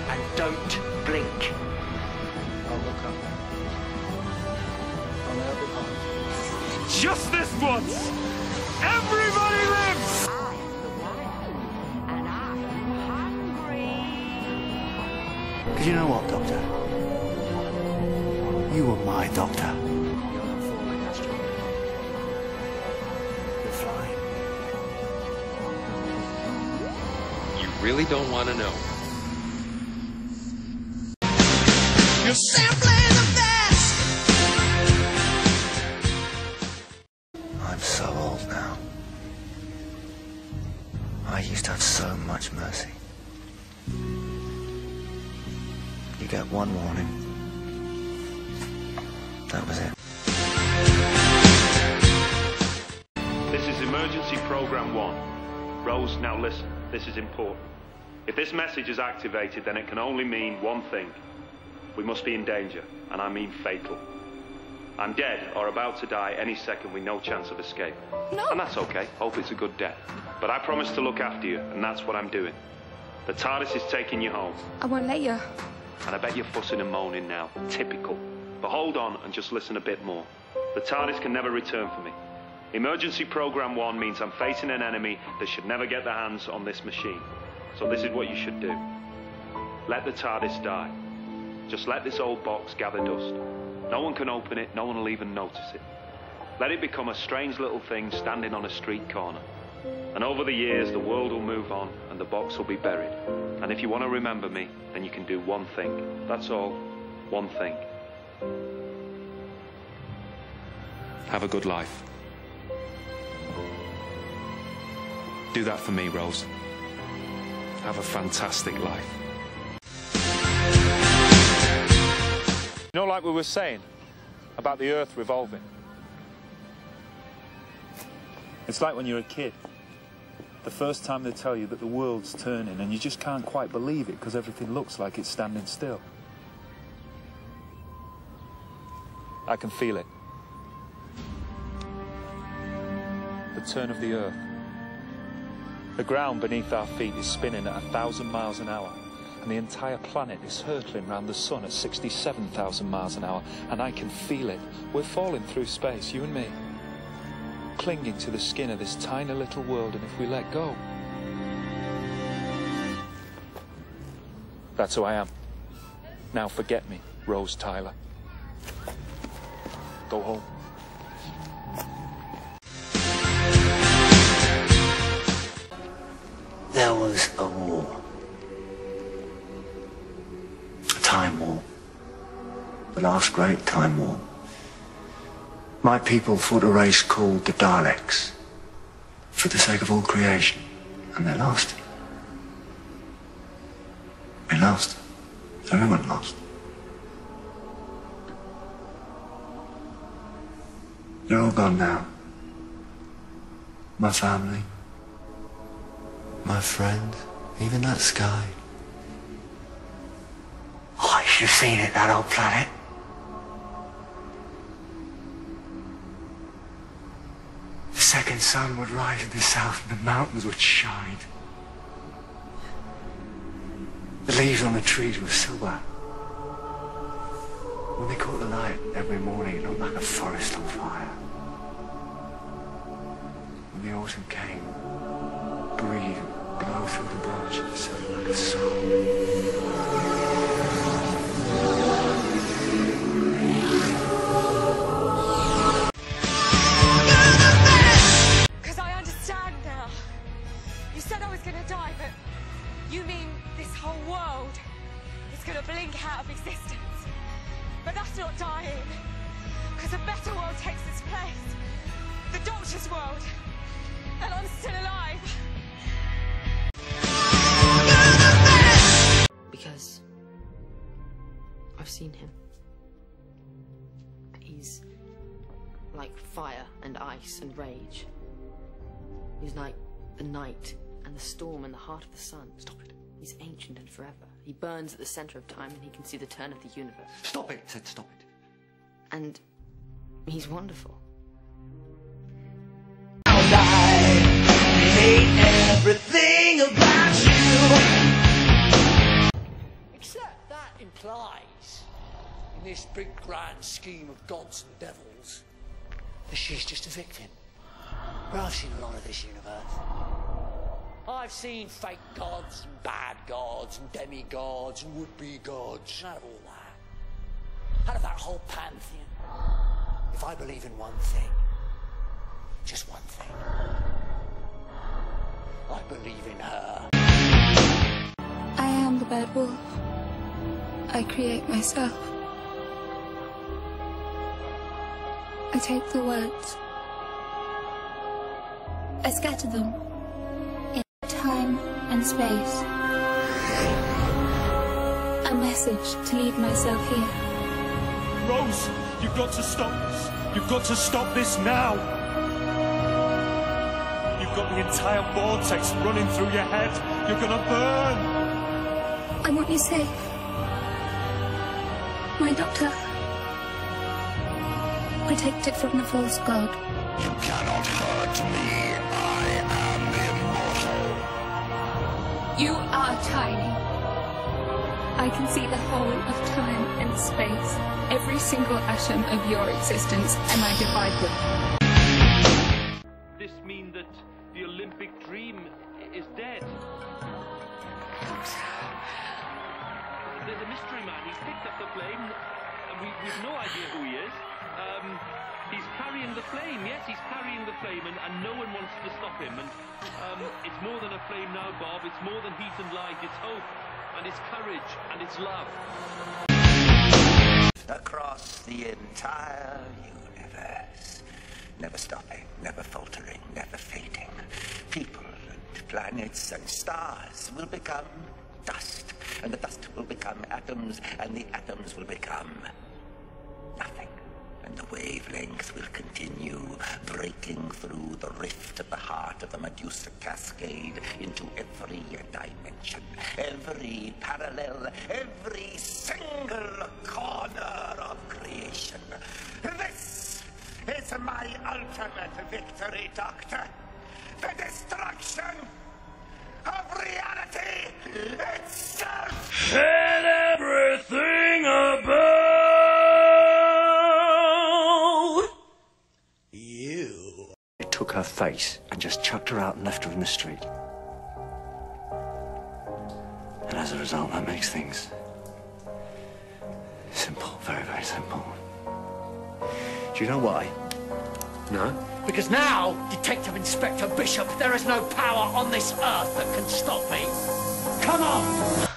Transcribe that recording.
and don't blink. I'll look up. I'll never be home. Just this once! Everybody lives! I am the one, and I'm hungry. Because you know what, Doctor? You were my doctor. You're not falling, Astro. You're flying. You really don't want to know. You're simply the best. I'm so old now. I used to have so much mercy. You get one warning. That was it. This is Emergency Program 1. Rose, now listen, this is important. If this message is activated, then it can only mean one thing. We must be in danger, and I mean fatal. I'm dead or about to die any second with no chance of escape. No. And that's okay. Hope it's a good death. But I promise to look after you, and that's what I'm doing. The TARDIS is taking you home. I won't let you. And I bet you're fussing and moaning now. Typical. But hold on and just listen a bit more. The TARDIS can never return for me. Emergency Program 1 means I'm facing an enemy that should never get their hands on this machine. So this is what you should do. Let the TARDIS die. Just let this old box gather dust. No one can open it, no one will even notice it. Let it become a strange little thing standing on a street corner. And over the years, the world will move on and the box will be buried. And if you want to remember me, then you can do one thing. That's all. One thing. Have a good life. Do that for me, Rose. Have a fantastic life. You know, like we were saying about the Earth revolving. It's like when you're a kid. The first time they tell you that the world's turning and you just can't quite believe it because everything looks like it's standing still. I can feel it. The turn of the Earth. The ground beneath our feet is spinning at 1,000 miles an hour, and the entire planet is hurtling round the sun at 67,000 miles an hour, and I can feel it. We're falling through space, you and me, clinging to the skin of this tiny little world, and if we let go, that's who I am. Now forget me, Rose Tyler. Go home. There was a war. A time war. The last great time war. My people fought a race called the Daleks for the sake of all creation, and they lost. We lost. Everyone lost. They're all gone now. My family, my friends, even that sky. Oh, you should have seen it, that old planet. The second sun would rise in the south and the mountains would shine. The leaves on the trees were silver. When they caught the light every morning, it looked like a forest on fire. When the autumn came, breeze would blow through the branches, it sounded like a song. You said I was gonna die, but you mean this whole world is gonna blink out of existence. But that's not dying, because a better world takes its place. The Doctor's world, and I'm still alive. Because I've seen him. He's like fire and ice and rage. He's like the night and the storm and the heart of the sun. Stop it. He's ancient and forever. He burns at the center of time and he can see the turn of the universe. Stop it, I said stop it. And he's wonderful. I hate everything about you. this big grand scheme of gods and devils, she's just a victim. But I've seen a lot of this universe. I've seen fake gods and bad gods and demigods and would-be gods. Out of all that. Out of that whole pantheon. If I believe in one thing, just one thing, I believe in her. I am the bad wolf. I create myself. I take the words. I scatter them in time and space. A message to lead myself here. Rose, you've got to stop this. You've got to stop this now. You've got the entire vortex running through your head. You're gonna burn. I want you safe. My doctor. Protected from the false god. You cannot hurt me. I am immortal. You are tiny. I can see the whole of time and space, every single atom of your existence, and I divide them. This mean that the Olympic dream is dead? The mystery man, he's picked up the flame, and we've no idea who he is. He's carrying the flame, yes, he's carrying the flame, and no one wants to stop him. And it's more than a flame now, Bob. It's more than heat and light. It's hope, and it's courage, and it's love. Across the entire universe, never stopping, never faltering, never fading. People and planets and stars will become dust, and the dust will become atoms, and the atoms will become nothing. And the wavelength will continue breaking through the rift at the heart of the Medusa Cascade into every dimension, every parallel, every single corner of creation. This is my ultimate victory, Doctor. The destruction of reality itself. And everything about you. He took her face and just chucked her out and left her in the street. And as a result, that makes things simple, very, very simple. Do you know why? No? Because now, Detective Inspector Bishop, there is no power on this earth that can stop me. Come on!